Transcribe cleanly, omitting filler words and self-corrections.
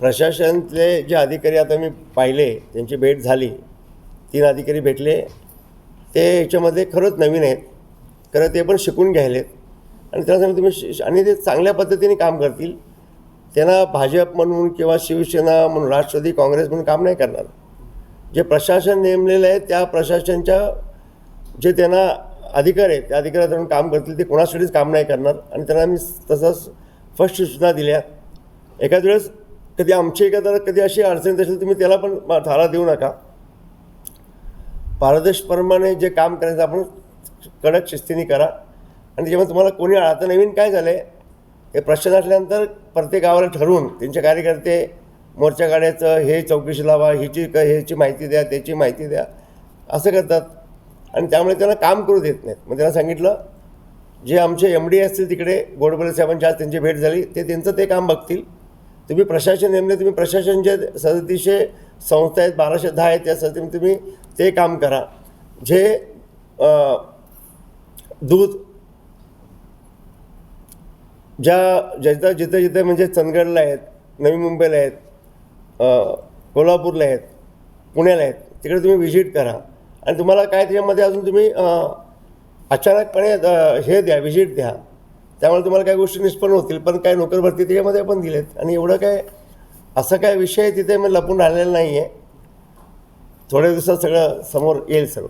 प्रशासनातले जे अधिकारी आता मी पाहिले, त्यांची भेट झाली, 3 अधिकारी भेटले, ते याच्यामध्ये खरंच नवीन आहेत, खरं ते पण शिकून घ्यायलेत आणि त्यांना सांगितलं तुम्ही आणि ते चांगल्या पद्धतीने काम करतील. त्यांना भाजप म्हणून किंवा शिवसेना म्हणून, राष्ट्रवादी काँग्रेस म्हणून काम नाही करणार. जे प्रशासन नेमलेलं आहे त्या प्रशासनाच्या जे त्यांना अधिकार आहेत त्या अधिकारातून काम करतील. ते कोणासाठीच काम नाही करणार आणि त्यांना मी तसंच स्पष्ट सूचना दिल्या. एखाद्या वेळेस कधी आमची कधी अशी अडचण असेल तुम्ही त्याला पण थारा देऊ नका. पारदर्शकप्रमाणे जे काम करायचं आपण कडक शिस्तीने करा आणि त्याच्यामुळे तुम्हाला कोणी आता नवीन काय झालं आहे, हे प्रश्न असल्यानंतर प्रत्येक गावाला ठरवून त्यांचे कार्यकर्ते मोर्चा काढायचं, हे चौकशी लावा, ह्याची माहिती द्या, त्याची माहिती द्या, असं करतात आणि त्यामुळे त्यांना काम करू देत नाहीत. मग त्यांना सांगितलं जे आमचे MD असतील तिकडे गोडबोले साहेबांची आज त्यांची भेट झाली, ते त्यांचं ते काम बघतील. तुम्ही प्रशासन नेमले, तुम्ही प्रशासनचे 3700 संस्था आहेत, 1210 आहेत, त्यासाठी तुम्ही ते काम करा. जे दूध जिथे म्हणजे चंदगडला आहेत, नवी मुंबईला आहेत, कोल्हापूरला आहेत, पुण्याला आहेत, तिकडे तुम्ही व्हिजिट करा आणि तुम्हाला काय त्याच्यामध्ये अजून तुम्ही अचानकपणे हे द्या, व्हिजिट द्या. त्यामुळे तुम्हाला काही गोष्टी निष्पन्न होतील. पण काय नोकर भरती त्याच्यामध्ये पण दिलेत आणि एवढं काय असं काय विषय तिथे मग लपून राहिलेला नाही आहे. थोड्या दिवसात सगळं समोर येईल सर्व.